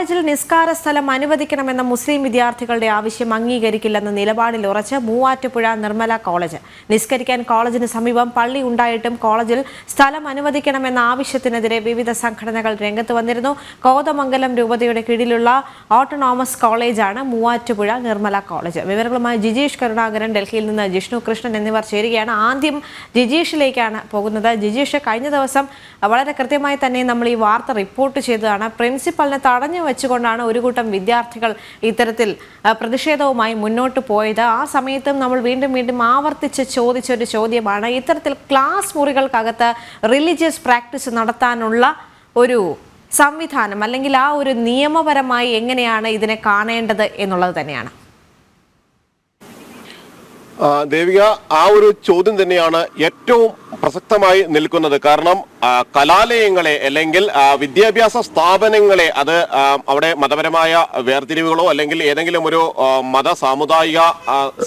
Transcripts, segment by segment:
കോളേജിൽ നിസ്കാര സ്ഥലം അനുവദിക്കണമെന്ന മുസ്ലിം വിദ്യാർത്ഥികളുടെ ആവശ്യം അംഗീകരിക്കില്ലെന്ന നിലപാടിൽ ഉറച്ച് മൂവാറ്റുപുഴ നിർമ്മല കോളേജ്. നിസ്കരിക്കാൻ കോളേജിന് സമീപം പള്ളി ഉണ്ടായിട്ടും കോളേജിൽ സ്ഥലം അനുവദിക്കണമെന്ന ആവശ്യത്തിനെതിരെ വിവിധ സംഘടനകൾ രംഗത്ത് വന്നിരുന്നു. കോതമംഗലം രൂപതയുടെ കീഴിലുള്ള ഓട്ടോണോമസ് കോളേജാണ് മൂവാറ്റുപുഴ നിർമ്മല കോളേജ്. വിവരങ്ങളുമായി ജിജീഷ് കരുണാകരൻ, ഡൽഹിയിൽ നിന്ന് ജിഷ്ണു കൃഷ്ണൻ എന്നിവർ ചേരുകയാണ്. ആദ്യം ജിജീഷിലേക്കാണ് പോകുന്നത്. ജിജീഷ്, കഴിഞ്ഞ ദിവസം വളരെ കൃത്യമായി തന്നെ നമ്മൾ ഈ വാർത്ത റിപ്പോർട്ട് ചെയ്തതാണ്. പ്രിൻസിപ്പലിനെ തടഞ്ഞു വെച്ചുകൊണ്ടാണ് ഒരു കൂട്ടം വിദ്യാർത്ഥികൾ ഇത്തരത്തിൽ പ്രതിഷേധവുമായി മുന്നോട്ട് പോയത്. ആ സമയത്തും നമ്മൾ വീണ്ടും ആവർത്തിച്ച് ചോദിച്ചൊരു ചോദ്യമാണ്, ഇത്തരത്തിൽ ക്ലാസ് മുറികൾക്കകത്ത് റിലീജിയസ് പ്രാക്ടീസ് നടത്താനുള്ള ഒരു സംവിധാനം അല്ലെങ്കിൽ ആ ഒരു നിയമപരമായി എങ്ങനെയാണ് ഇതിനെ കാണേണ്ടത് എന്നുള്ളത് തന്നെയാണ്. ദേവിക, ആ ഒരു ചോദ്യം തന്നെയാണ് ഏറ്റവും പ്രസക്തമായി നിൽക്കുന്നത്. കാരണം കലാലയങ്ങളെ അല്ലെങ്കിൽ വിദ്യാഭ്യാസ സ്ഥാപനങ്ങളെ അത് അവിടെ മതപരമായ വേർതിരിവുകളോ അല്ലെങ്കിൽ ഏതെങ്കിലും ഒരു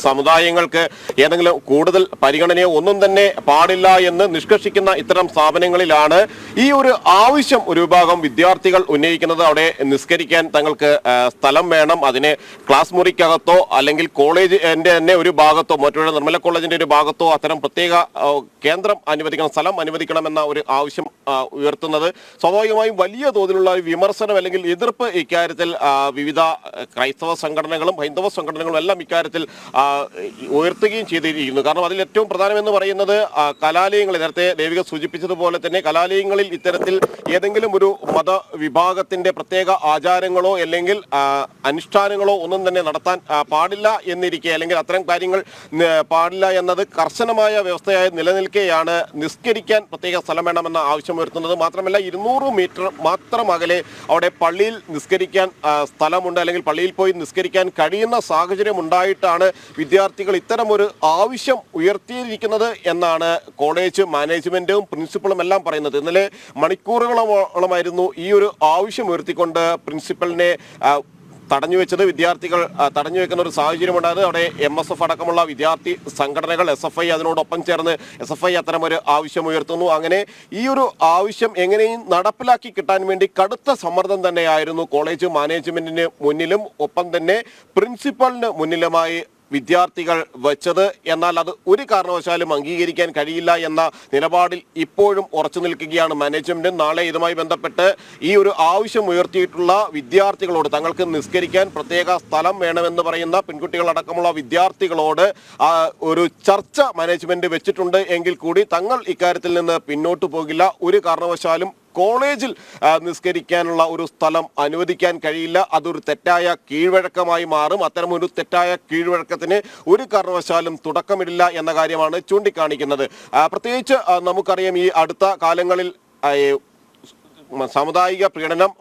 സമുദായങ്ങൾക്ക് ഏതെങ്കിലും കൂടുതൽ പരിഗണനയോ ഒന്നും തന്നെ പാടില്ല എന്ന് നിഷ്കർഷിക്കുന്ന ഇത്തരം സ്ഥാപനങ്ങളിലാണ് ഈ ഒരു ആവശ്യം ഒരു വിഭാഗം വിദ്യാർത്ഥികൾ ഉന്നയിക്കുന്നത്. അവിടെ നിസ്കരിക്കാൻ തങ്ങൾക്ക് സ്ഥലം വേണം, അതിന് ക്ലാസ് മുറിക്കകത്തോ അല്ലെങ്കിൽ കോളേജിന്റെ തന്നെ ഒരു ഭാഗത്തോ മൂവാറ്റുപുഴ നിർമ്മല കോളേജിന്റെ ഒരു ഭാഗത്തോ അത്തരം പ്രത്യേക കേന്ദ്രം അനുവദിക്കണം, സ്ഥലം അനുവദിക്കണമെന്ന ഒരു ആവശ്യം ഉയർത്തുന്നത് സ്വാഭാവികമായും വലിയ തോതിലുള്ള വിമർശനം അല്ലെങ്കിൽ എതിർപ്പ് ഇക്കാര്യത്തിൽ വിവിധ ക്രൈസ്തവ സംഘടനകളും ഹൈന്ദവ സംഘടനകളും എല്ലാം ഇക്കാര്യത്തിൽ ഉയർത്തുകയും ചെയ്തിരിക്കുന്നു. കാരണം അതിൽ ഏറ്റവും പ്രധാനമെന്ന് പറയുന്നത് കലാലയങ്ങളിൽ, നേരത്തെ ദേവിക സൂചിപ്പിച്ചതുപോലെ തന്നെ കലാലയങ്ങളിൽ ഇത്തരത്തിൽ ഏതെങ്കിലും ഒരു മതവിഭാഗത്തിന്റെ പ്രത്യേക ആചാരങ്ങളോ അല്ലെങ്കിൽ അനുഷ്ഠാനങ്ങളോ ഒന്നും തന്നെ നടത്താൻ പാടില്ല എന്നിരിക്കെ അല്ലെങ്കിൽ അത്തരം കാര്യങ്ങൾ പാടില്ല എന്നത് കർശനമായ വ്യവസ്ഥയായി നിലനിൽക്കെയാണ് നിസ്കരിക്കാൻ പ്രത്യേക സ്ഥലം വേണമെന്ന ആവശ്യം ഉയർത്തുന്നത്. മാത്രമല്ല 200 മീറ്റർ മാത്രം അകലെ അവിടെ പള്ളിയിൽ നിസ്കരിക്കാൻ സ്ഥലമുണ്ട് അല്ലെങ്കിൽ പള്ളിയിൽ പോയി നിസ്കരിക്കാൻ കഴിയുന്ന സാഹചര്യം ഉണ്ടായിട്ടാണ് വിദ്യാർത്ഥികൾ ഇത്തരം ഒരു ആവശ്യം ഉയർത്തിയിരിക്കുന്നത് എന്നാണ് കോളേജ് മാനേജ്മെന്റും പ്രിൻസിപ്പളും എല്ലാം പറയുന്നത്. ഇന്നലെ മണിക്കൂറുകളോളമായിരുന്നു ഈ ഒരു ആവശ്യം ഉയർത്തിക്കൊണ്ട് പ്രിൻസിപ്പലിനെ തടഞ്ഞു വെച്ചത്. വിദ്യാർത്ഥികൾ തടഞ്ഞു വെക്കുന്ന ഒരു സാഹചര്യം ഉണ്ടായത്. അവിടെ MSF അടക്കമുള്ള വിദ്യാർത്ഥി സംഘടനകൾ, SFI അതിനോടൊപ്പം ചേർന്ന് SFI അത്തരം ഒരു ആവശ്യം ഉയർത്തുന്നു. അങ്ങനെ ഈ ഒരു ആവശ്യം എങ്ങനെയും നടപ്പിലാക്കി കിട്ടാൻ വേണ്ടി കടുത്ത സമ്മർദ്ദം തന്നെയായിരുന്നു കോളേജ് മാനേജ്മെന്റിന് മുന്നിലും ഒപ്പം തന്നെ പ്രിൻസിപ്പലിന് മുന്നിലുമായി വിദ്യാർത്ഥികൾ വച്ചത്. എന്നാൽ അത് ഒരു കാരണവശാലും അംഗീകരിക്കാൻ കഴിയില്ല എന്ന നിലപാടിൽ ഇപ്പോഴും ഉറച്ചു നിൽക്കുകയാണ് മാനേജ്മെന്റ്. നാളെ ഇതുമായി ബന്ധപ്പെട്ട് ഈ ഒരു ആവശ്യം ഉയർത്തിയിട്ടുള്ള വിദ്യാർത്ഥികളോട്, തങ്ങൾക്ക് നിസ്കരിക്കാൻ പ്രത്യേക സ്ഥലം വേണമെന്ന് പറയുന്ന പെൺകുട്ടികളടക്കമുള്ള വിദ്യാർത്ഥികളോട് ഒരു ചർച്ച മാനേജ്മെന്റ് വെച്ചിട്ടുണ്ട്. എങ്കിൽ കൂടി തങ്ങൾ ഇക്കാര്യത്തിൽ നിന്ന് പിന്നോട്ട് പോകില്ല. ഒരു കാരണവശാലും കോളേജിൽ നിസ്കരിക്കാനുള്ള ഒരു സ്ഥലം അനുവദിക്കാൻ കഴിയില്ല. അതൊരു തെറ്റായ കീഴ്വഴക്കമായി മാറും. അത്തരം ഒരു തെറ്റായ കീഴ്വഴക്കത്തിന് ഒരു കാരണവശാലും തുടക്കമില്ല എന്ന കാര്യമാണ് ചൂണ്ടിക്കാണിക്കുന്നത്. പ്രത്യേകിച്ച് നമുക്കറിയാം, ഈ അടുത്ത കാലങ്ങളിൽ സാമുദായിക പ്രീണനം,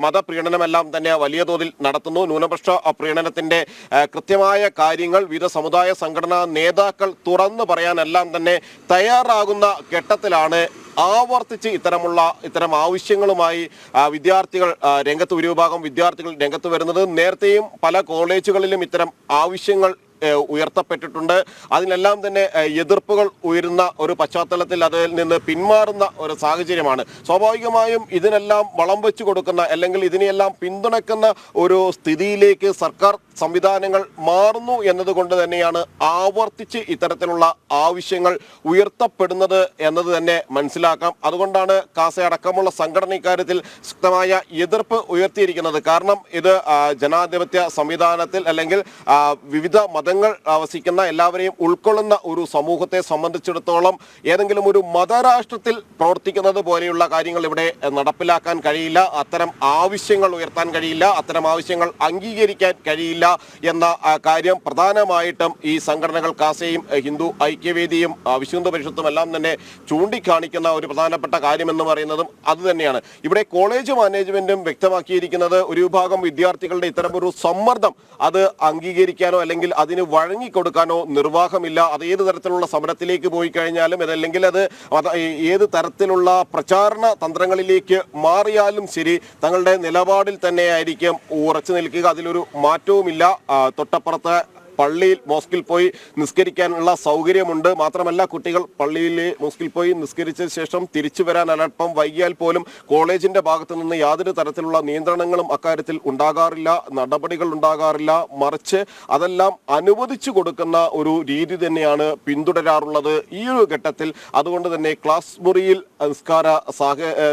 മതപ്രീണനമെല്ലാം തന്നെ വലിയ തോതിൽ നടത്തുന്നു. ന്യൂനപക്ഷ പ്രീണനത്തിന്റെ കൃത്യമായ കാര്യങ്ങൾ വിവിധ സമുദായ സംഘടനാ നേതാക്കൾ തുറന്നു പറയാനെല്ലാം തന്നെ തയ്യാറാകുന്ന ഘട്ടത്തിലാണ് ആവർത്തിച്ച് ഇത്തരം ആവശ്യങ്ങളുമായി വിദ്യാർത്ഥികൾ രംഗത്ത്, ഒരു വിഭാഗം വിദ്യാർത്ഥികൾ രംഗത്ത് വരുന്നത്. നേരത്തെയും പല കോളേജുകളിലും ഇത്തരം ആവശ്യങ്ങൾ ഉയർത്തപ്പെട്ടിട്ടുണ്ട്. അതിനെല്ലാം തന്നെ എതിർപ്പുകൾ ഉയരുന്ന ഒരു പശ്ചാത്തലത്തിൽ അതിൽ നിന്ന് പിന്മാറുന്ന ഒരു സാഹചര്യമാണ്. സ്വാഭാവികമായും ഇതിനെല്ലാം വളം വെച്ചു കൊടുക്കുന്ന അല്ലെങ്കിൽ ഇതിനെയെല്ലാം പിന്തുണയ്ക്കുന്ന ഒരു സ്ഥിതിയിലേക്ക് സർക്കാർ സംവിധാനങ്ങൾ മാറുന്നു എന്നതുകൊണ്ട് തന്നെയാണ് ആവർത്തിച്ച് ഇത്തരത്തിലുള്ള ആവശ്യങ്ങൾ ഉയർത്തപ്പെടുന്നത് എന്നത് തന്നെ മനസ്സിലാക്കാം. അതുകൊണ്ടാണ് കാസ അടക്കമുള്ള സംഘടന ഇക്കാര്യത്തിൽ ശക്തമായ എതിർപ്പ് ഉയർത്തിയിരിക്കുന്നത്. കാരണം ഇത് ജനാധിപത്യ സംവിധാനത്തിൽ അല്ലെങ്കിൽ വിവിധ മതങ്ങൾ വസിക്കുന്ന എല്ലാവരെയും ഉൾക്കൊള്ളുന്ന ഒരു സമൂഹത്തെ സംബന്ധിച്ചിടത്തോളം ഏതെങ്കിലും ഒരു മതരാഷ്ട്രത്തിൽ പ്രവർത്തിക്കുന്നത് പോലെയുള്ള കാര്യങ്ങൾ ഇവിടെ നടപ്പിലാക്കാൻ കഴിയില്ല. അത്തരം ആവശ്യങ്ങൾ ഉയർത്താൻ കഴിയില്ല, അത്തരം ആവശ്യങ്ങൾ അംഗീകരിക്കാൻ കഴിയില്ല എന്ന കാര്യം പ്രധാനമായിട്ടും ഈ സംഘടനകൾ കാസയും ഹിന്ദു ഐക്യവേദിയും വിശ്വ പരിഷത്തും എല്ലാം തന്നെ ചൂണ്ടിക്കാണിക്കുന്ന ഒരു പ്രധാനപ്പെട്ട കാര്യമെന്ന് പറയുന്നതും അത് തന്നെയാണ്. ഇവിടെ കോളേജ് മാനേജ്മെന്റും വ്യക്തമാക്കിയിരിക്കുന്നത് ഒരു വിഭാഗം വിദ്യാർത്ഥികളുടെ ഇത്തരമൊരു സമ്മർദ്ദം അത് അംഗീകരിക്കാനോ അല്ലെങ്കിൽ അതിന് വഴങ്ങിക്കൊടുക്കാനോ നിർവാഹമില്ല. അത് ഏത് തരത്തിലുള്ള സമരത്തിലേക്ക് പോയി കഴിഞ്ഞാലും അതല്ലെങ്കിൽ അത് ഏത് തരത്തിലുള്ള പ്രചാരണ തന്ത്രങ്ങളിലേക്ക് മാറിയാലും ശരി, തങ്ങളുടെ നിലപാടിൽ തന്നെയായിരിക്കും ഉറച്ചു നിൽക്കുക. അതിലൊരു മാറ്റവുമില്ല. തൊട്ടപ്പുറത്ത് പള്ളിയിൽ മോസ്കിൽ പോയി നിസ്കരിക്കാനുള്ള സൗകര്യമുണ്ട്. മാത്രമല്ല കുട്ടികൾ പള്ളിയിലെ മോസ്കിൽ പോയി നിസ്കരിച്ച ശേഷം തിരിച്ചു വരാൻ അല്പം വൈകിയാൽ പോലും കോളേജിന്റെ ഭാഗത്തു നിന്ന് യാതൊരു തരത്തിലുള്ള നിയന്ത്രണങ്ങളും അക്കാര്യത്തിൽ ഉണ്ടാകാറില്ല, നടപടികൾ ഉണ്ടാകാറില്ല. മറിച്ച് അതെല്ലാം അനുവദിച്ചു കൊടുക്കുന്ന ഒരു രീതി തന്നെയാണ് പിന്തുടരാറുള്ളത് ഈ ഒരു ഘട്ടത്തിൽ. അതുകൊണ്ട് തന്നെ ക്ലാസ് മുറിയിൽ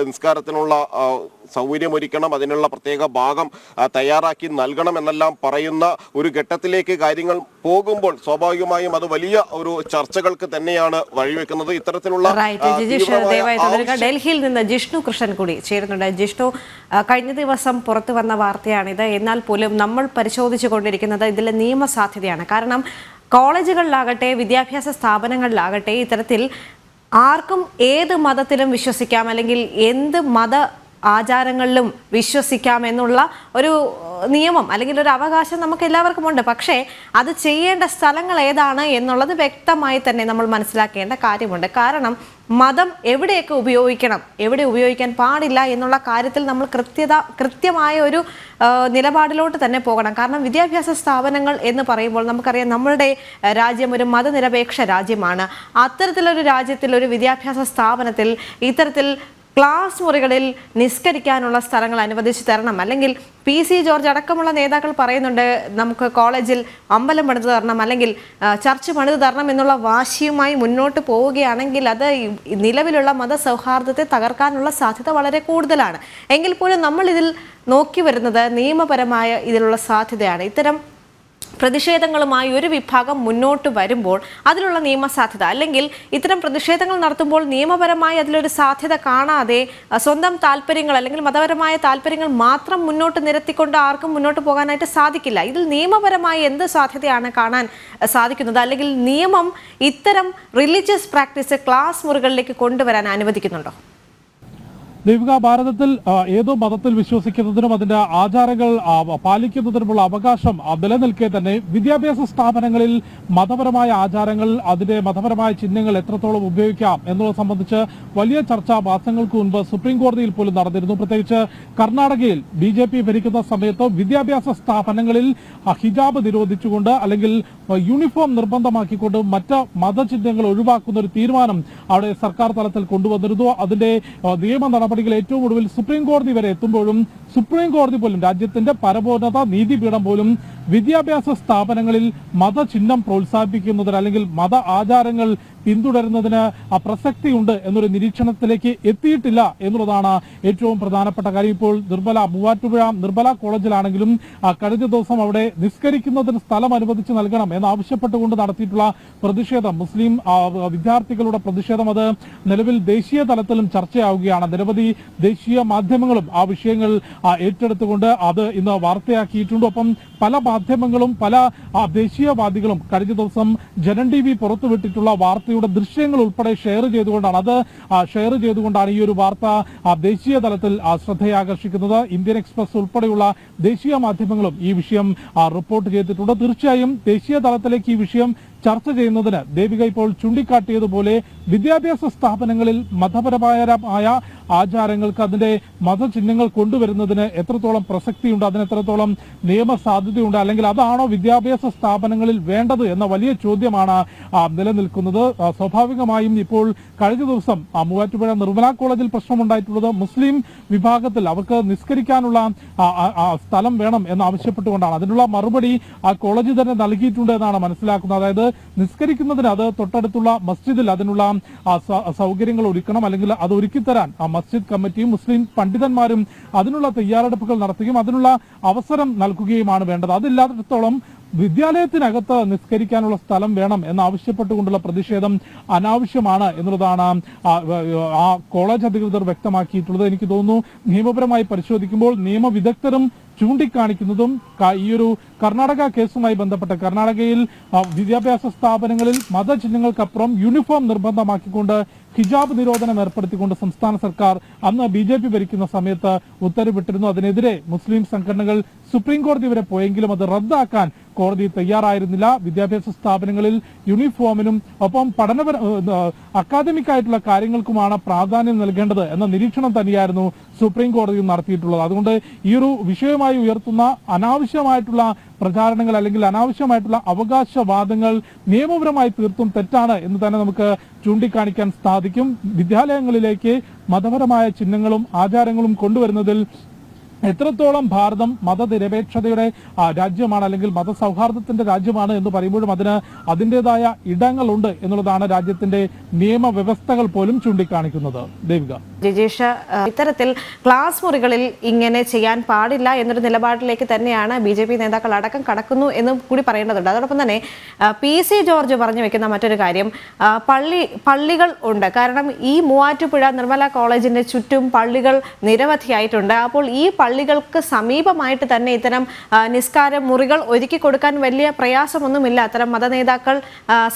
നിസ്കാരത്തിനുള്ള സൗകര്യമൊരുക്കണം, അതിനുള്ള പ്രത്യേക ഭാഗം തയ്യാറാക്കി നൽകണം എന്നെല്ലാം പറയുന്ന ഒരു ഘട്ടത്തിലേക്ക് കാര്യങ്ങൾ പോകുമ്പോൾ സ്വാഭാവികമായും അത് വലിയ ഒരു ചർച്ചകൾക്ക് തന്നെയാണ് വഴിവെക്കുന്നത്. ഇത്തരത്തിലുള്ള ഡൽഹിയിൽ നിന്ന് ജിഷ്ണു കൃഷ്ണൻ കൂടി ചേരുന്നുണ്ട്. ജിഷ്ണു, കഴിഞ്ഞ ദിവസം പുറത്തു വന്ന വാർത്തയാണിത്. എന്നാൽ പോലും നമ്മൾ പരിശോധിച്ചു കൊണ്ടിരിക്കുന്നത് ഇതിലെ നിയമസാധ്യതയാണ്. കാരണം കോളേജുകളിലാകട്ടെ വിദ്യാഭ്യാസ സ്ഥാപനങ്ങളിലാകട്ടെ ഇത്തരത്തിൽ ആർക്കും ഏത് മതത്തിലും വിശ്വസിക്കാം, അല്ലെങ്കിൽ എന്ത് മത ആചാരങ്ങളിലും വിശ്വസിക്കാം എന്നുള്ള ഒരു നിയമം അല്ലെങ്കിൽ ഒരു അവകാശം നമുക്ക് എല്ലാവർക്കും ഉണ്ട്. പക്ഷേ അത് ചെയ്യേണ്ട സ്ഥലങ്ങൾ ഏതാണ് എന്നുള്ളത് വ്യക്തമായി തന്നെ നമ്മൾ മനസ്സിലാക്കേണ്ട കാര്യമുണ്ട്. കാരണം മതം എവിടെയൊക്കെ ഉപയോഗിക്കണം, എവിടെ ഉപയോഗിക്കാൻ പാടില്ല എന്നുള്ള കാര്യത്തിൽ നമ്മൾ കൃത്യമായ ഒരു നിലപാടിലോട്ട് തന്നെ പോകണം. കാരണം വിദ്യാഭ്യാസ സ്ഥാപനങ്ങൾ എന്ന് പറയുമ്പോൾ നമുക്കറിയാം നമ്മളുടെ രാജ്യം ഒരു മതനിരപേക്ഷ രാജ്യമാണ്. അത്തരത്തിലൊരു രാജ്യത്തിൽ ഒരു വിദ്യാഭ്യാസ സ്ഥാപനത്തിൽ ഇത്തരത്തിൽ ക്ലാസ് മുറികളിൽ നിസ്കരിക്കാനുള്ള സ്ഥലങ്ങൾ അനുവദിച്ചു തരണം. അല്ലെങ്കിൽ PC ജോർജ് അടക്കമുള്ള നേതാക്കൾ പറയുന്നുണ്ട് നമുക്ക് കോളേജിൽ അമ്പലം പണിത് തരണം, അല്ലെങ്കിൽ ചർച്ച് പണിത് തരണം എന്നുള്ള വാശിയുമായി മുന്നോട്ട് പോവുകയാണെങ്കിൽ അത് നിലവിലുള്ള മതസൗഹാർദ്ദത്തെ തകർക്കാനുള്ള സാധ്യത വളരെ കൂടുതലാണ്. എങ്കിൽ പോലും നമ്മൾ ഇതിൽ നോക്കി വരുന്നത് നിയമപരമായ ഇതിലുള്ള സാധ്യതയാണ്. ഇത്തരം പ്രതിഷേധങ്ങളുമായി ഒരു വിഭാഗം മുന്നോട്ട് വരുമ്പോൾ അതിലുള്ള നിയമസാധ്യത, അല്ലെങ്കിൽ ഇത്തരം പ്രതിഷേധങ്ങൾ നടത്തുമ്പോൾ നിയമപരമായി അതിലൊരു സാധ്യത കാണാതെ സ്വന്തം താല്പര്യങ്ങൾ അല്ലെങ്കിൽ മതപരമായ താല്പര്യങ്ങൾ മാത്രം മുന്നോട്ട് നിരത്തിക്കൊണ്ട് ആർക്കും മുന്നോട്ട് പോകാനായിട്ട് സാധിക്കില്ല. ഇതിൽ നിയമപരമായി എന്ത് സാധ്യതയാണ് കാണാൻ സാധിക്കുന്നത്? അല്ലെങ്കിൽ നിയമം ഇത്തരം റിലീജിയസ് പ്രാക്ടീസ് ക്ലാസ് മുറികളിലേക്ക് കൊണ്ടുവരാൻ അനുവദിക്കുന്നുണ്ടോ? ദീപിക, ഭാരതത്തിൽ ഏതോ മതത്തിൽ വിശ്വസിക്കുന്നതിനും അതിന്റെ ആചാരങ്ങൾ പാലിക്കുന്നതിനുമുള്ള അവകാശം നിലനിൽക്കെ തന്നെ വിദ്യാഭ്യാസ സ്ഥാപനങ്ങളിൽ മതപരമായ ആചാരങ്ങൾ, അതിന്റെ മതപരമായ ചിഹ്നങ്ങൾ എത്രത്തോളം ഉപയോഗിക്കാം എന്നുള്ളത് സംബന്ധിച്ച് വലിയ ചർച്ച മാസങ്ങൾക്ക് മുൻപ് സുപ്രീം കോടതിയിൽ പോലും നടന്നിരുന്നു. പ്രത്യേകിച്ച് കർണാടകയിൽ BJP ഭരിക്കുന്ന സമയത്ത് വിദ്യാഭ്യാസ സ്ഥാപനങ്ങളിൽ ഹിജാബ് നിരോധിച്ചുകൊണ്ട് അല്ലെങ്കിൽ യൂണിഫോം നിർബന്ധമാക്കിക്കൊണ്ട് മറ്റ് മതചിഹ്നങ്ങൾ ഒഴിവാക്കുന്ന ഒരു തീരുമാനം അവിടെ സർക്കാർ തലത്തിൽ കൊണ്ടുവന്നിരുന്നു. അതിന്റെ നിയമ നടപടികൾ ഏറ്റവും ഒടുവിൽ സുപ്രീം കോടതി വരെ എത്തുമ്പോഴും സുപ്രീം കോടതി പോലും, രാജ്യത്തിന്റെ പരമോന്നത നീതിപീഠം പോലും വിദ്യാഭ്യാസ സ്ഥാപനങ്ങളിൽ മതചിഹ്നം പ്രോത്സാഹിപ്പിക്കുന്നതിന് അല്ലെങ്കിൽ മത ആചാരങ്ങൾ പിന്തുടരുന്നതിന് പ്രസക്തിയുണ്ട് എന്നൊരു നിരീക്ഷണത്തിലേക്ക് എത്തിയിട്ടില്ല എന്നുള്ളതാണ് ഏറ്റവും പ്രധാനപ്പെട്ട കാര്യം. ഇപ്പോൾ മൂവാറ്റുപുഴ നിർമ്മല കോളേജിലാണെങ്കിലും കഴിഞ്ഞ ദിവസം അവിടെ നിസ്കരിക്കുന്നതിന് സ്ഥലം അനുവദിച്ച് നൽകണം എന്നാവശ്യപ്പെട്ടുകൊണ്ട് നടത്തിയിട്ടുള്ള പ്രതിഷേധം, മുസ്ലിം വിദ്യാർത്ഥികളുടെ പ്രതിഷേധം, അത് നിലവിൽ ദേശീയ തലത്തിലും ചർച്ചയാവുകയാണ്. നിരവധി ദേശീയ മാധ്യമങ്ങളും ആ വിഷയങ്ങൾ ഏറ്റെടുത്തുകൊണ്ട് അത് ഇന്ന് വാർത്തയാക്കിയിട്ടുണ്ട്. ഒപ്പം പല മാധ്യമങ്ങളും പല ദേശീയവാദികളും കഴിഞ്ഞ ദിവസം ജനൻ TV പുറത്തുവിട്ടിട്ടുള്ള വാർത്തയുടെ ദൃശ്യങ്ങൾ ഉൾപ്പെടെ ഷെയർ ചെയ്തുകൊണ്ടാണ് ഈ ഒരു വാർത്ത ദേശീയ തലത്തിൽ ശ്രദ്ധയാകർഷിക്കുന്നത്. ഇന്ത്യൻ എക്സ്പ്രസ് ഉൾപ്പെടെയുള്ള ദേശീയ മാധ്യമങ്ങളും ഈ വിഷയം റിപ്പോർട്ട് ചെയ്തിട്ടുണ്ട്. തീർച്ചയായും ദേശീയ തലത്തിലേക്ക് ഈ വിഷയം ചർച്ച ചെയ്യുന്നതിന് ദേവിക ഇപ്പോൾ ചൂണ്ടിക്കാട്ടിയതുപോലെ വിദ്യാഭ്യാസ സ്ഥാപനങ്ങളിൽ മതപരമായ ആചാരങ്ങൾക്ക് അതിന്റെ മതചിഹ്നങ്ങൾ കൊണ്ടുവരുന്നതിന് എത്രത്തോളം പ്രസക്തിയുണ്ട്, അതിന് എത്രത്തോളം നിയമസാധ്യതയുണ്ട്, അല്ലെങ്കിൽ അതാണോ വിദ്യാഭ്യാസ സ്ഥാപനങ്ങളിൽ വേണ്ടത് എന്ന വലിയ ചോദ്യമാണ് നിലനിൽക്കുന്നത്. സ്വാഭാവികമായും ഇപ്പോൾ കഴിഞ്ഞ ദിവസം മൂവാറ്റുപുഴ നിർമ്മല കോളേജിൽ പ്രശ്നമുണ്ടായിട്ടുള്ളത് മുസ്ലിം വിഭാഗത്തിൽ അവർക്ക് നിസ്കരിക്കാനുള്ള സ്ഥലം വേണം എന്നാവശ്യപ്പെട്ടുകൊണ്ടാണ്. അതിനുള്ള മറുപടി ആ കോളേജ് തന്നെ നൽകിയിട്ടുണ്ട് എന്നാണ് മനസ്സിലാക്കുന്നത്. അതായത് നിസ്കരിക്കുന്നതിന് അത് തൊട്ടടുത്തുള്ള മസ്ജിദിൽ അതിനുള്ള സൗകര്യങ്ങൾ ഒരുക്കണം, അല്ലെങ്കിൽ അത് ഒരുക്കിത്തരാൻ മസ്ജിദ് കമ്മിറ്റിയും മുസ്ലിം പണ്ഡിതന്മാരും അതിനുള്ള തയ്യാറെടുപ്പുകൾ നടത്തുകയും അതിനുള്ള അവസരം നൽകുകയുമാണ് വേണ്ടത്. അതില്ലാത്തിടത്തോളം വിദ്യാലയത്തിനകത്ത് നിസ്കരിക്കാനുള്ള സ്ഥലം വേണം എന്നാവശ്യപ്പെട്ടുകൊണ്ടുള്ള പ്രതിഷേധം അനാവശ്യമാണ് എന്നുള്ളതാണ് ആ കോളേജ് അധികൃതർ വ്യക്തമാക്കിയിട്ടുള്ളത്. എനിക്ക് തോന്നുന്നു നിയമപരമായി പരിശോധിക്കുമ്പോൾ നിയമവിദഗ്ധരും ചൂണ്ടിക്കാണിക്കുന്നതും ഈ ഒരു കർണാടക കേസുമായി ബന്ധപ്പെട്ട് കർണാടകയിൽ വിദ്യാഭ്യാസ സ്ഥാപനങ്ങളിൽ മതചിഹ്നങ്ങൾക്കപ്പുറം യൂണിഫോം നിർബന്ധമാക്കിക്കൊണ്ട് ഹിജാബ് നിരോധനം ഏർപ്പെടുത്തിക്കൊണ്ട് സംസ്ഥാന സർക്കാർ അന്ന് BJP ഭരിക്കുന്ന സമയത്ത് ഉത്തരവിട്ടിരുന്നു. അതിനെതിരെ മുസ്ലിം സംഘടനകൾ സുപ്രീം കോടതി വരെ പോയെങ്കിലും അത് റദ്ദാക്കാൻ കോടതി തയ്യാറായിരുന്നില്ല. വിദ്യാഭ്യാസ സ്ഥാപനങ്ങളിൽ യൂണിഫോമിനും ഒപ്പം അക്കാദമിക് ആയിട്ടുള്ള കാര്യങ്ങൾക്കുമാണ് പ്രാധാന്യം നൽകേണ്ടത് എന്ന നിരീക്ഷണം തന്നെയായിരുന്നു സുപ്രീം കോടതിയും നടത്തിയിട്ടുള്ളത്. അതുകൊണ്ട് ഈ ഒരു വിഷയമായി ഉയർത്തുന്ന അനാവശ്യമായിട്ടുള്ള പ്രചാരണങ്ങൾ അല്ലെങ്കിൽ അനാവശ്യമായിട്ടുള്ള അവകാശവാദങ്ങൾ നിയമപരമായി തീർത്തും തെറ്റാണ് എന്ന് തന്നെ നമുക്ക് ചൂണ്ടിക്കാണിക്കാൻ സാധിക്കും. വിദ്യാലയങ്ങളിലേക്ക് മതപരമായ ചിഹ്നങ്ങളും ആചാരങ്ങളും കൊണ്ടുവരുന്നതിൽ എത്രത്തോളം ഭാരതം മതനിരപേക്ഷതയുടെ രാജ്യമാണ് അല്ലെങ്കിൽ മതസൗഹാർദ്ദത്തിന്റെ രാജ്യമാണ് എന്ന് പറയുമ്പോഴും അതിൻ്റെതായ ഇടങ്ങളുണ്ട് എന്നുള്ളതാണ് രാജ്യത്തിന്റെ നിയമവ്യവസ്ഥകൾ പോലും ചൂണ്ടിക്കാണിക്കുന്നത്. ദേവിക, ജിജീഷ്, ഇത്തരത്തിൽ ക്ലാസ് മുറികളിൽ ഇങ്ങനെ ചെയ്യാൻ പാടില്ല എന്നൊരു നിലപാടിലേക്ക് തന്നെയാണ് BJP നേതാക്കൾ അടക്കം കടക്കുന്നു എന്നും കൂടി പറയേണ്ടതുണ്ട്. അതോടൊപ്പം തന്നെ PC ജോർജ് പറഞ്ഞു വെക്കുന്ന മറ്റൊരു കാര്യം, പള്ളികൾ ഉണ്ട്. കാരണം ഈ മൂവാറ്റുപുഴ നിർമ്മല കോളേജിന്റെ ചുറ്റും പള്ളികൾ നിരവധിയായിട്ടുണ്ട്. അപ്പോൾ ഈ പള്ളികൾക്ക് സമീപമായിട്ട് തന്നെ ഇത്തരം നിസ്കാര മുറികൾ ഒരുക്കി കൊടുക്കാൻ വലിയ പ്രയാസമൊന്നുമില്ല. അത്തരം മതനേതാക്കൾ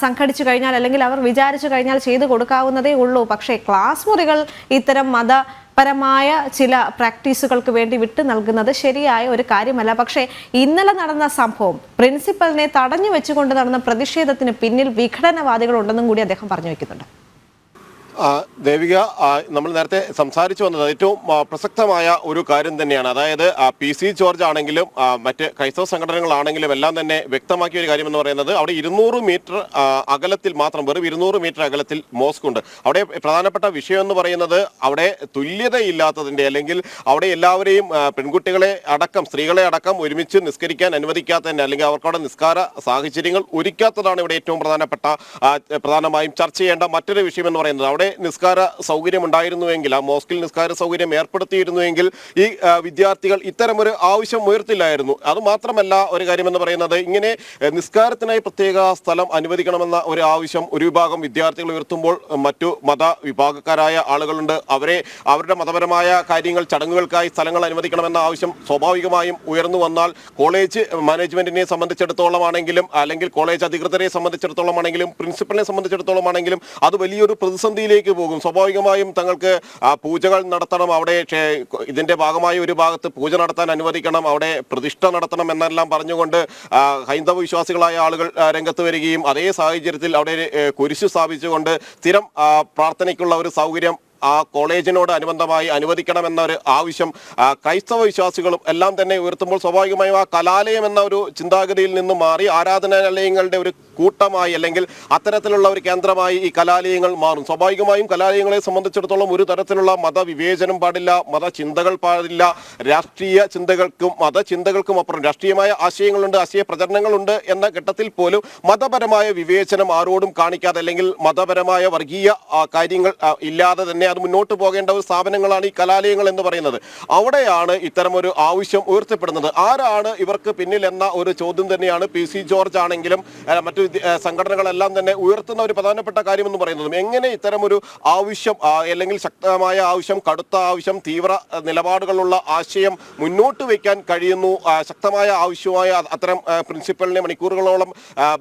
സംഘടിച്ചു കഴിഞ്ഞാൽ അല്ലെങ്കിൽ അവർ വിചാരിച്ചു കഴിഞ്ഞാൽ ചെയ്തു കൊടുക്കാവുന്നതേ ഉള്ളൂ. പക്ഷേ ക്ലാസ് മുറികൾ ഇത്തരം മതപരമായ ചില പ്രാക്ടീസുകൾക്ക് വേണ്ടി വിട്ടു നൽകുന്നത് ശരിയായ ഒരു കാര്യമല്ല. പക്ഷേ ഇന്നലെ നടന്ന സംഭവം പ്രിൻസിപ്പലിനെ തടഞ്ഞു വെച്ചുകൊണ്ട് നടന്ന പ്രതിഷേധത്തിന് പിന്നിൽ വിഘടനവാദികൾ ഉണ്ടെന്നും കൂടി അദ്ദേഹം പറഞ്ഞു വെക്കുന്നുണ്ട്. ദേവിക, നമ്മൾ നേരത്തെ സംസാരിച്ചു വന്നത് ഏറ്റവും പ്രസക്തമായ ഒരു കാര്യം തന്നെയാണ്. അതായത് PC ജോർജ് ആണെങ്കിലും മറ്റ് ക്രൈസ്തവ സംഘടനകളാണെങ്കിലും എല്ലാം തന്നെ വ്യക്തമാക്കിയ ഒരു കാര്യം എന്ന് പറയുന്നത് അവിടെ 200 മീറ്റർ അകലത്തിൽ മാത്രം, വെറും 200 മീറ്റർ അകലത്തിൽ മോസ്ക് ഉണ്ട്. അവിടെ പ്രധാനപ്പെട്ട വിഷയം എന്ന് പറയുന്നത് അവിടെ തുല്യതയില്ലാത്തതിന്റെ അല്ലെങ്കിൽ അവിടെ എല്ലാവരെയും പെൺകുട്ടികളെ അടക്കം സ്ത്രീകളെ അടക്കം ഒരുമിച്ച് നിസ്കരിക്കാൻ അനുവദിക്കാത്തതിന്റെ അല്ലെങ്കിൽ അവർക്കവിടെ നിസ്കാര സാഹചര്യങ്ങൾ ഒരുക്കാത്തതാണ് ഇവിടെ ഏറ്റവും പ്രധാനമായും ചർച്ച ചെയ്യേണ്ട മറ്റൊരു വിഷയം എന്ന് പറയുന്നത്. അവിടെ നിസ്കാര സൗകര്യം ഉണ്ടായിരുന്നുവെങ്കിൽ, ആ മോസ്കിൽ നിസ്കാര സൗകര്യം ഏർപ്പെടുത്തിയിരുന്നുവെങ്കിൽ ഈ വിദ്യാർത്ഥികൾ ഇത്തരമൊരു ആവശ്യം ഉയർത്തില്ലായിരുന്നു. അത് മാത്രമല്ല, ഒരു കാര്യമെന്ന് പറയുന്നത് ഇങ്ങനെ നിസ്കാരത്തിനായി പ്രത്യേക സ്ഥലം അനുവദിക്കണമെന്ന ഒരു ആവശ്യം ഒരു വിഭാഗം വിദ്യാർത്ഥികൾ ഉയർത്തുമ്പോൾ മറ്റു മതവിഭാഗക്കാരായ ആളുകളുണ്ട്. അവരുടെ മതപരമായ കാര്യങ്ങൾ, ചടങ്ങുകൾക്കായി സ്ഥലങ്ങൾ അനുവദിക്കണമെന്ന ആവശ്യം സ്വാഭാവികമായും ഉയർന്നു വന്നാൽ കോളേജ് മാനേജ്മെന്റിനെ സംബന്ധിച്ചിടത്തോളം ആണെങ്കിലും അല്ലെങ്കിൽ കോളേജ് അധികൃതരെ സംബന്ധിച്ചിടത്തോളം ആണെങ്കിലും പ്രിൻസിപ്പലിനെ സംബന്ധിച്ചിടത്തോളം ആണെങ്കിലും അത് വലിയൊരു പ്രതിസന്ധിയിലേക്ക് പോകും. സ്വാഭാവികമായും തങ്ങൾക്ക് പൂജകൾ നടത്തണം, അവിടെ ഇതിന്റെ ഭാഗമായി ഒരു ഭാഗത്ത് പൂജ നടത്താൻ അനുവദിക്കണം, അവിടെ പ്രതിഷ്ഠ നടത്തണം എന്നെല്ലാം പറഞ്ഞുകൊണ്ട് ഹൈന്ദവ വിശ്വാസികളായ ആളുകൾ രംഗത്ത് വരികയും അതേ സാഹചര്യത്തിൽ അവിടെ കുരിശു സ്ഥാപിച്ചുകൊണ്ട് സ്ഥിരം പ്രാർത്ഥനയ്ക്കുള്ള ഒരു സൗകര്യം ആ കോളേജിനോട് അനുബന്ധമായി അനുവദിക്കണമെന്ന ഒരു ആവശ്യം ക്രൈസ്തവ വിശ്വാസികളും എല്ലാം തന്നെ ഉയർത്തുമ്പോൾ സ്വാഭാവികമായും ആ കലാലയം എന്ന ഒരു ചിന്താഗതിയിൽ നിന്ന് മാറി ആരാധനാലയങ്ങളുടെ ഒരു കൂട്ടമായി അല്ലെങ്കിൽ അത്തരത്തിലുള്ള ഒരു കേന്ദ്രമായി ഈ കലാലയങ്ങൾ മാറും. സ്വാഭാവികമായും കലാലയങ്ങളെ സംബന്ധിച്ചിടത്തോളം ഒരു തരത്തിലുള്ള മതവിവേചനം പാടില്ല, മതചിന്തകൾ പാടില്ല. രാഷ്ട്രീയ ചിന്തകൾക്കും മതചിന്തകൾക്കും അപ്പുറം രാഷ്ട്രീയമായ ആശയങ്ങളുണ്ട്, ആശയ പ്രചരണങ്ങളുണ്ട് എന്ന ഘട്ടത്തിൽ പോലും മതപരമായ വിവേചനം ആരോടും കാണിക്കാതെ അല്ലെങ്കിൽ മതപരമായ വർഗീയ കാര്യങ്ങൾ ഇല്ലാതെ തന്നെ അത് മുന്നോട്ട് പോകേണ്ട ഒരു സ്ഥാപനങ്ങളാണ് ഈ കലാലയങ്ങൾ എന്ന് പറയുന്നത്. അവിടെയാണ് ഇത്തരമൊരു ആവശ്യം ഉയർത്തപ്പെടുന്നത്. ആരാണ് ഇവർക്ക് പിന്നിൽ എന്ന ഒരു ചോദ്യം തന്നെയാണ് PC ജോർജ് ആണെങ്കിലും മറ്റു സംഘടനകളെല്ലാം തന്നെ ഉയർത്തുന്ന ഒരു പ്രധാനപ്പെട്ട കാര്യം എന്ന് പറയുന്നത്. എങ്ങനെ ഇത്തരമൊരു ആവശ്യം അല്ലെങ്കിൽ ശക്തമായ ആവശ്യം, കടുത്ത ആവശ്യം, തീവ്ര നിലപാടുകളുള്ള ആശയം മുന്നോട്ട് വയ്ക്കാൻ കഴിയുന്നു, ശക്തമായ ആവശ്യമായ അത്തരം പ്രിൻസിപ്പലിനെ മണിക്കൂറുകളോളം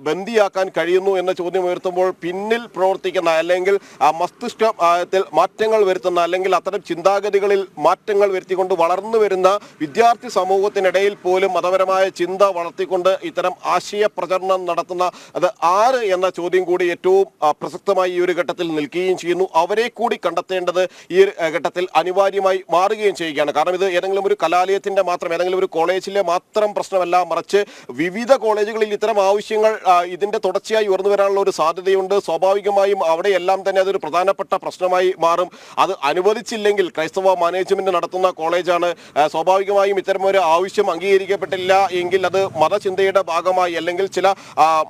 ബന്ദിയാക്കാൻ കഴിയുന്നു എന്ന ചോദ്യം ഉയർത്തുമ്പോൾ പിന്നിൽ പ്രവർത്തിക്കുന്ന അല്ലെങ്കിൽ മസ്തിഷ്കത്തിൽ മാറ്റങ്ങൾ വരുത്തുന്ന അല്ലെങ്കിൽ അത്തരം ചിന്താഗതികളിൽ മാറ്റങ്ങൾ വരുത്തിക്കൊണ്ട് വളർന്നു വരുന്ന വിദ്യാർത്ഥി സമൂഹത്തിനിടയിൽ പോലും മതപരമായ ചിന്ത വളർത്തിക്കൊണ്ട് ഇത്തരം ആശയ പ്രചരണം നടത്തുന്ന അത് ആര് എന്ന ചോദ്യം കൂടി ഏറ്റവും പ്രസക്തമായി ഈ ഒരു ഘട്ടത്തിൽ നിൽക്കുകയും ചെയ്യുന്നു. അവരെ കൂടി കണ്ടെത്തേണ്ടത് ഈ ഘട്ടത്തിൽ അനിവാര്യമായി മാറുകയും ചെയ്യുകയാണ്. കാരണം ഇത് ഏതെങ്കിലും ഒരു കലാലയത്തിന്റെ മാത്രം, ഏതെങ്കിലും ഒരു കോളേജിലെ മാത്രം പ്രശ്നമല്ല, മറിച്ച് വിവിധ കോളേജുകളിൽ ഇത്തരം ആവശ്യങ്ങൾ ഇതിന്റെ തുടർച്ചയായി ഉയർന്നു വരാനുള്ള ഒരു സാധ്യതയുണ്ട്. സ്വാഭാവികമായും അവിടെയെല്ലാം തന്നെ അതൊരു പ്രധാനപ്പെട്ട പ്രശ്നമായി മാറും. അത് അനുവദിച്ചില്ലെങ്കിൽ ക്രൈസ്തവ മാനേജ്മെന്റ് നടത്തുന്ന കോളേജാണ്. സ്വാഭാവികമായും ഇത്തരമൊരു ആവശ്യം അംഗീകരിക്കപ്പെട്ടില്ല എങ്കിൽ അത് മതചിന്തയുടെ ഭാഗമായി അല്ലെങ്കിൽ ചില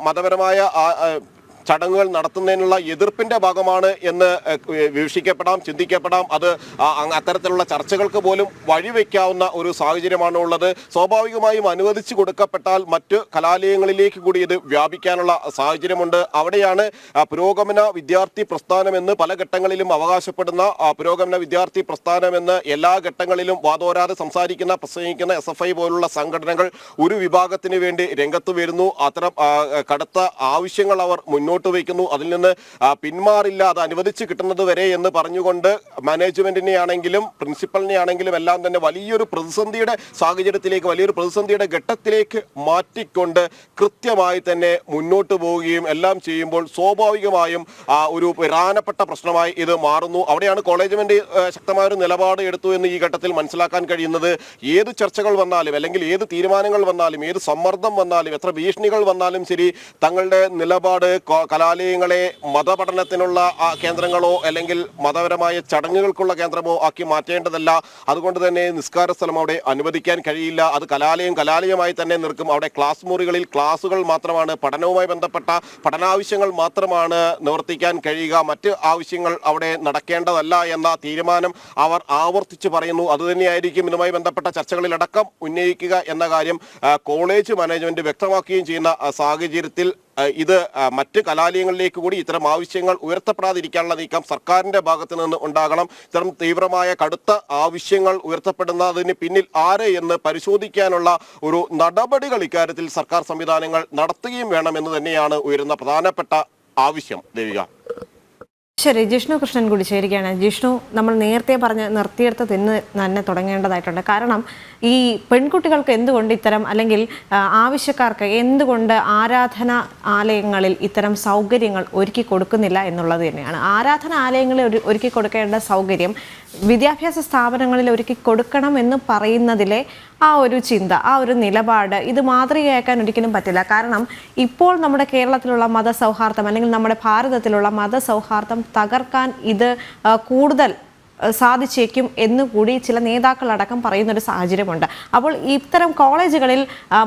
മതപരമായ ചടങ്ങുകൾ നടത്തുന്നതിനുള്ള എതിർപ്പിന്റെ ഭാഗമാണ് എന്ന് വീക്ഷിക്കപ്പെടാം, ചിന്തിക്കപ്പെടാം. അത് അത്തരത്തിലുള്ള ചർച്ചകൾക്ക് പോലും വഴിവെക്കാവുന്ന ഒരു സാഹചര്യമാണ് ഉള്ളത്. സ്വാഭാവികമായും അനുവദിച്ചു കൊടുക്കപ്പെട്ടാൽ മറ്റ് കലാലയങ്ങളിലേക്ക് കൂടി ഇത് വ്യാപിക്കാനുള്ള സാഹചര്യമുണ്ട്. അവിടെയാണ് പുരോഗമന വിദ്യാർത്ഥി പ്രസ്ഥാനമെന്ന് പല ഘട്ടങ്ങളിലും അവകാശപ്പെടുന്ന പുരോഗമന വിദ്യാർത്ഥി പ്രസ്ഥാനമെന്ന് എല്ലാ ഘട്ടങ്ങളിലും വാദോരാതെ സംസാരിക്കുന്ന പ്രസംഗിക്കുന്ന SFI പോലുള്ള സംഘടനകൾ ഒരു വിഭാഗത്തിന് വേണ്ടി രംഗത്ത് വരുന്നു. അത്തരം കടുത്ത ആവശ്യങ്ങൾ അവർ മുന്നോട്ട് മുന്നോട്ട് വയ്ക്കുന്നു. അതിൽ നിന്ന് പിന്മാറില്ല, അത് അനുവദിച്ച് കിട്ടുന്നത് വരെ എന്ന് പറഞ്ഞുകൊണ്ട് മാനേജ്മെന്റിനെ ആണെങ്കിലും പ്രിൻസിപ്പലിനെ ആണെങ്കിലും എല്ലാം തന്നെ വലിയൊരു പ്രതിസന്ധിയുടെ സാഹചര്യത്തിലേക്ക്, വലിയൊരു പ്രതിസന്ധിയുടെ ഘട്ടത്തിലേക്ക് മാറ്റിക്കൊണ്ട് കൃത്യമായി തന്നെ മുന്നോട്ട് പോവുകയും എല്ലാം ചെയ്യുമ്പോൾ സ്വാഭാവികമായും ഒരു പ്രധാനപ്പെട്ട പ്രശ്നമായി ഇത് മാറുന്നു. അവിടെയാണ് കോളേജ്മെന്റ് ശക്തമായ ഒരു നിലപാട് എടുത്തു എന്ന് ഈ ഘട്ടത്തിൽ മനസ്സിലാക്കാൻ കഴിയുന്നത്. ഏത് ചർച്ചകൾ വന്നാലും അല്ലെങ്കിൽ ഏത് തീരുമാനങ്ങൾ വന്നാലും ഏത് സമ്മർദ്ദം വന്നാലും എത്ര ഭീഷണികൾ വന്നാലും ശരി, തങ്ങളുടെ നിലപാട് കലാലയങ്ങളെ മതപഠനത്തിനുള്ള കേന്ദ്രങ്ങളോ അല്ലെങ്കിൽ മതപരമായ ചടങ്ങുകൾക്കുള്ള കേന്ദ്രമോ ആക്കി മാറ്റേണ്ടതല്ല. അതുകൊണ്ട് തന്നെ നിസ്കാര സ്ഥലം അവിടെ അനുവദിക്കാൻ കഴിയില്ല. അത് കലാലയമായി തന്നെ നിൽക്കും. അവിടെ ക്ലാസ് മുറികളിൽ ക്ലാസുകൾ മാത്രമാണ്, പഠനവുമായി ബന്ധപ്പെട്ട പഠനാവശ്യങ്ങൾ മാത്രമാണ് നിവർത്തിക്കാൻ കഴിയുക. മറ്റ് ആവശ്യങ്ങൾ അവിടെ നടക്കേണ്ടതല്ല എന്ന തീരുമാനം അവർ ആവർത്തിച്ച് പറയുന്നു. അതുതന്നെയായിരിക്കും ഇതുമായി ബന്ധപ്പെട്ട ചർച്ചകളിലടക്കം ഉന്നയിക്കുക എന്ന കാര്യം കോളേജ് മാനേജ്മെന്റ് വ്യക്തമാക്കുകയും ചെയ്യുന്ന സാഹചര്യത്തിൽ ഇത് മറ്റ് കലാലയങ്ങളിലേക്ക് കൂടി ഇത്തരം ആവശ്യങ്ങൾ ഉയർത്തപ്പെടാതിരിക്കാനുള്ള നീക്കം സർക്കാരിന്റെ ഭാഗത്ത് നിന്ന് ഉണ്ടാകണം. ഇത്തരം തീവ്രമായ കടുത്ത ആവശ്യങ്ങൾ ഉയർത്തപ്പെടുന്നതിന് പിന്നിൽ ആര് എന്ന് പരിശോധിക്കാനുള്ള ഒരു നടപടികൾ ഇക്കാര്യത്തിൽ സർക്കാർ സംവിധാനങ്ങൾ നടത്തുകയും വേണമെന്ന് തന്നെയാണ് ഉയരുന്ന പ്രധാനപ്പെട്ട ആവശ്യം. ദേവിക. ശരി, ജിഷ്ണു കൃഷ്ണൻ കൂടി ചേരുകയാണ്. ജിഷ്ണു, നമ്മൾ നേരത്തെ പറഞ്ഞ് നിർത്തിയെടുത്ത് തന്നെ തുടങ്ങേണ്ടതായിട്ടുണ്ട്. കാരണം ഈ പെൺകുട്ടികൾക്ക് എന്തുകൊണ്ട് ഇത്തരം, അല്ലെങ്കിൽ ആവശ്യക്കാർക്ക് എന്തുകൊണ്ട് ആരാധനാലയങ്ങളിൽ ഇത്തരം സൗകര്യങ്ങൾ ഒരുക്കി കൊടുക്കുന്നില്ല എന്നുള്ളത് തന്നെയാണ്. ആരാധനാലയങ്ങളിൽ ഒരുക്കി കൊടുക്കേണ്ട സൗകര്യം വിദ്യാഭ്യാസ സ്ഥാപനങ്ങളിൽ ഒരുക്കി കൊടുക്കണം എന്ന് പറയുന്നതിലെ ആ ഒരു ചിന്ത, ആ ഒരു നിലപാട്, ഇത് മാതൃകയാക്കാൻ ഒരിക്കലും പറ്റില്ല. കാരണം ഇപ്പോൾ നമ്മുടെ കേരളത്തിലുള്ള മതസൗഹാർദ്ദം അല്ലെങ്കിൽ നമ്മുടെ ഭാരതത്തിലുള്ള മതസൗഹാർദ്ദം തകർക്കാൻ ഇത് കൂടുതൽ സാധിച്ചേക്കും എന്നുകൂടി ചില നേതാക്കളടക്കം പറയുന്നൊരു സാഹചര്യമുണ്ട്. അപ്പോൾ ഇത്തരം കോളേജുകളിൽ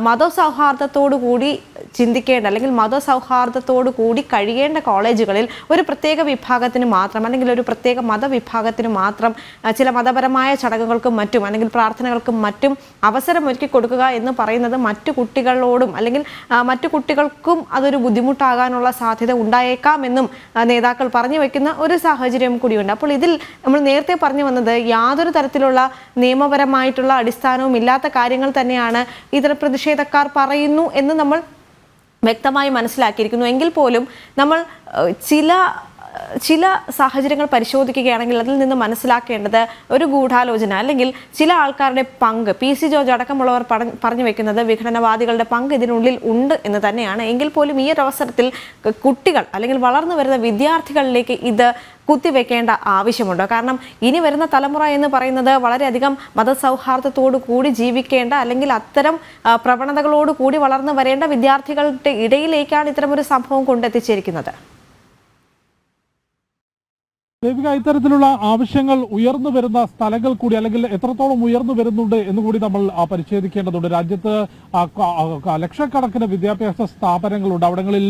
മതസൗഹാർദ്ദത്തോടു കൂടി ചിന്തിക്കേണ്ട അല്ലെങ്കിൽ മതസൗഹാർദ്ദത്തോടു കൂടി കഴിയേണ്ട കോളേജുകളിൽ ഒരു പ്രത്യേക വിഭാഗത്തിന് മാത്രം അല്ലെങ്കിൽ ഒരു പ്രത്യേക മതവിഭാഗത്തിന് മാത്രം ചില മതപരമായ ചടങ്ങുകൾക്കും മറ്റും അല്ലെങ്കിൽ പ്രാർത്ഥനകൾക്കും മറ്റും അവസരം ഒരുക്കി കൊടുക്കുക എന്ന് പറയുന്നത് മറ്റു കുട്ടികളോടും അല്ലെങ്കിൽ മറ്റു കുട്ടികൾക്കും അതൊരു ബുദ്ധിമുട്ടാകാനുള്ള സാധ്യത ഉണ്ടായേക്കാമെന്നും നേതാക്കൾ പറഞ്ഞു വയ്ക്കുന്ന ഒരു സാഹചര്യം കൂടിയുണ്ട്. അപ്പോൾ ഇതിൽ നമ്മൾ നേരത്തെ പറഞ്ഞു വന്നത് യാതൊരു തരത്തിലുള്ള നിയമപരമായിട്ടുള്ള അടിസ്ഥാനവും ഇല്ലാത്ത കാര്യങ്ങൾ തന്നെയാണ് ഇത്തരം പ്രതിഷേധക്കാർ പറയുന്നു എന്ന് നമ്മൾ വ്യക്തമായി മനസ്സിലാക്കിയിരിക്കുന്നു. എങ്കിൽ പോലും നമ്മൾ ചില സാഹചര്യങ്ങൾ പരിശോധിക്കുകയാണെങ്കിൽ അതിൽ നിന്ന് മനസ്സിലാക്കേണ്ടത് ഒരു ഗൂഢാലോചന അല്ലെങ്കിൽ ചില ആൾക്കാരുടെ പങ്ക്, PC ജോർജ് അടക്കമുള്ളവർ പറഞ്ഞു വെക്കുന്നത് വിഘടനവാദികളുടെ പങ്ക് ഇതിനുള്ളിൽ ഉണ്ട് എന്ന് തന്നെയാണ്. എങ്കിൽ പോലും ഈ ഒരു അവസരത്തിൽ കുട്ടികൾ അല്ലെങ്കിൽ വളർന്നു വരുന്ന വിദ്യാർത്ഥികളിലേക്ക് ഇത് കുത്തിവെക്കേണ്ട ആവശ്യമുണ്ടോ? കാരണം ഇനി വരുന്ന തലമുറ എന്ന് പറയുന്നത് വളരെയധികം മതസൗഹാർദ്ദത്തോടു കൂടി ജീവിക്കേണ്ട അല്ലെങ്കിൽ അത്തരം പ്രവണതകളോട് കൂടി വളർന്നു വരേണ്ട വിദ്യാർത്ഥികളുടെ ഇടയിലേക്കാണ് ഇത്തരമൊരു സംഭവം കൊണ്ടെത്തിച്ചിരിക്കുന്നത്. ദേവിക, ഇത്തരത്തിലുള്ള ആവശ്യങ്ങൾ ഉയർന്നു വരുന്ന സ്ഥലങ്ങൾ കൂടി അല്ലെങ്കിൽ എത്രത്തോളം ഉയർന്നു വരുന്നുണ്ട് എന്നുകൂടി നമ്മൾ പരിശോധിക്കേണ്ടതുണ്ട്. രാജ്യത്ത് ലക്ഷക്കണക്കിന് വിദ്യാഭ്യാസ സ്ഥാപനങ്ങളുണ്ട്. അവിടങ്ങളിൽ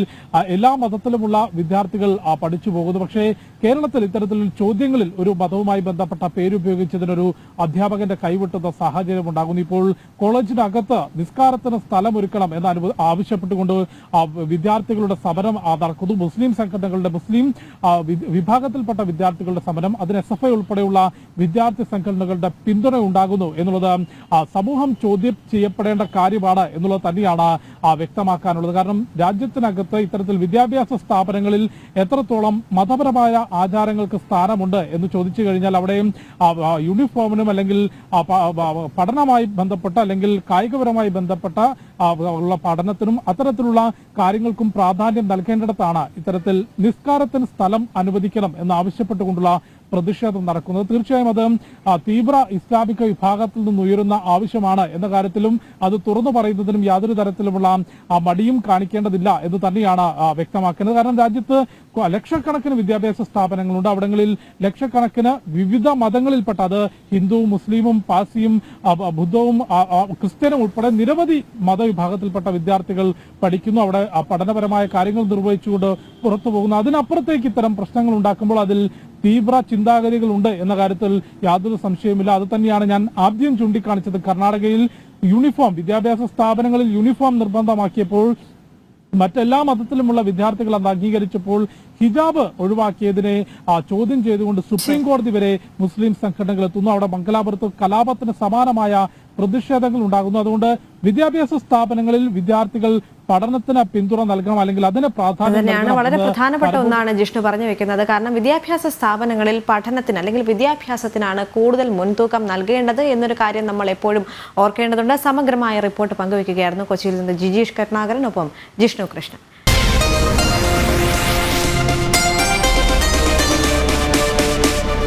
എല്ലാ മതത്തിലുമുള്ള വിദ്യാർത്ഥികൾ പഠിച്ചു പോകുന്നു. പക്ഷേ കേരളത്തിൽ ഇത്തരത്തിലുള്ള ചോദ്യങ്ങളിൽ ഒരു മതവുമായി ബന്ധപ്പെട്ട പേരുപയോഗിച്ചതിനൊരു അധ്യാപകന്റെ കൈവിട്ടുന്ന സാഹചര്യം ഉണ്ടാകുന്നു. ഇപ്പോൾ കോളേജിനകത്ത് നിസ്കാരത്തിന് സ്ഥലമൊരുക്കണം എന്ന് ആവശ്യപ്പെട്ടുകൊണ്ട് വിദ്യാർത്ഥികളുടെ സമരം നടക്കുന്നു. മുസ്ലിം സംഘടനകളുടെ, മുസ്ലിം വിഭാഗത്തിൽപ്പെട്ട വിദ്യാർത്ഥികളുടെ സമരം, അതിന് SFI ഉൾപ്പെടെയുള്ള വിദ്യാർത്ഥി സംഘടനകളുടെ പിന്തുണ ഉണ്ടാകുന്നു എന്നുള്ളത് സമൂഹം ചോദ്യം ചെയ്യപ്പെടേണ്ട കാര്യമാണ് എന്നുള്ളത് തന്നെയാണ് വ്യക്തമാക്കാനുള്ളത്. കാരണം രാജ്യത്തിനകത്ത് ഇത്തരത്തിൽ വിദ്യാഭ്യാസ സ്ഥാപനങ്ങളിൽ എത്രത്തോളം മതപരമായ ആചാരങ്ങൾക്ക് സ്ഥാനമുണ്ട് എന്ന് ചോദിച്ചു കഴിഞ്ഞാൽ അവിടെയും യൂണിഫോമിനും അല്ലെങ്കിൽ പഠനവുമായി ബന്ധപ്പെട്ട അല്ലെങ്കിൽ കായികപരമായി ബന്ധപ്പെട്ട ഉള്ള പഠനത്തിനും അത്തരത്തിലുള്ള കാര്യങ്ങൾക്കും പ്രാധാന്യം നൽകേണ്ടിടത്താണ് ഇത്തരത്തിൽ നിസ്കാരത്തിന് സ്ഥലം അനുവദിക്കണം എന്നാവശ്യപ്പെട്ടുകൊണ്ടുള്ള പ്രതിഷേധം നടക്കുന്നത്. തീർച്ചയായും അത് തീവ്ര ഇസ്ലാമിക വിഭാഗത്തിൽ നിന്ന് ഉയരുന്ന ആവശ്യമാണ് എന്ന കാര്യത്തിലും അത് തുറന്നു പറയുന്നതിനും യാതൊരു തരത്തിലുമുള്ള മടിയും കാണിക്കേണ്ടതില്ല എന്ന് തന്നെയാണ് വ്യക്തമാക്കുന്നത്. കാരണം രാജ്യത്ത് ലക്ഷക്കണക്കിന് വിദ്യാഭ്യാസ സ്ഥാപനങ്ങളുണ്ട്. അവിടങ്ങളിൽ ലക്ഷക്കണക്കിന് വിവിധ മതങ്ങളിൽപ്പെട്ട, അത് ഹിന്ദുവും മുസ്ലിമും പാഴ്സിയും ബുദ്ധവും ക്രിസ്ത്യനും ഉൾപ്പെടെ നിരവധി മതവിഭാഗത്തിൽപ്പെട്ട വിദ്യാർത്ഥികൾ പഠിക്കുന്നു. അവിടെ പഠനപരമായ കാര്യങ്ങൾ നിർവഹിച്ചുകൊണ്ട് പുറത്തു പോകുന്നു. അതിനപ്പുറത്തേക്ക് ഇത്തരം പ്രശ്നങ്ങൾ ഉണ്ടാക്കുമ്പോൾ അതിൽ തീവ്ര ചിന്താഗതികളുണ്ട് എന്ന കാര്യത്തിൽ യാതൊരു സംശയവുമില്ല. അത് തന്നെയാണ് ഞാൻ ആദ്യം ചൂണ്ടിക്കാണിച്ചത്. കർണാടകയിൽ വിദ്യാഭ്യാസ സ്ഥാപനങ്ങളിൽ യൂണിഫോം നിർബന്ധമാക്കിയപ്പോൾ മറ്റെല്ലാ മതത്തിലുമുള്ള വിദ്യാർത്ഥികൾ അത് അംഗീകരിച്ചപ്പോൾ ഹിജാബ് ഒഴിവാക്കിയതിനെ ചോദ്യം ചെയ്തുകൊണ്ട് സുപ്രീം കോടതി വരെ മുസ്ലിം സംഘടനകൾ എത്തുന്നു. അവിടെ മംഗലാപുരത്ത് കലാപത്തിന് സമാനമായ പ്രതിഷേധങ്ങൾ ഉണ്ടാകുന്നു. അതുകൊണ്ട് വിദ്യാഭ്യാസ സ്ഥാപനങ്ങളിൽ വിദ്യാർത്ഥികൾ പഠനത്തിന് പിന്തുണ നൽകണം, അല്ലെങ്കിൽ അതിന് പ്രാധാന്യം തന്നെയാണ് നൽകണം വളരെ എന്ന് പ്രധാനപ്പെട്ട ഒന്നാണ് ജിഷ്ണു പറഞ്ഞു വെക്കുന്നത്. കാരണം വിദ്യാഭ്യാസ സ്ഥാപനങ്ങളിൽ പഠനത്തിന് അല്ലെങ്കിൽ വിദ്യാഭ്യാസത്തിനാണ് കൂടുതൽ മുൻതൂക്കം നൽകേണ്ടത് എന്നൊരു കാര്യം നമ്മൾ എപ്പോഴും ഓർക്കേണ്ടതുണ്ട്. സമഗ്രമായ റിപ്പോർട്ട് പങ്കുവയ്ക്കുകയായിരുന്നു കൊച്ചിയിൽ നിന്ന് ജിജീഷ് കരുണാകരൻ, ഒപ്പം ജിഷ്ണു കൃഷ്ണൻ.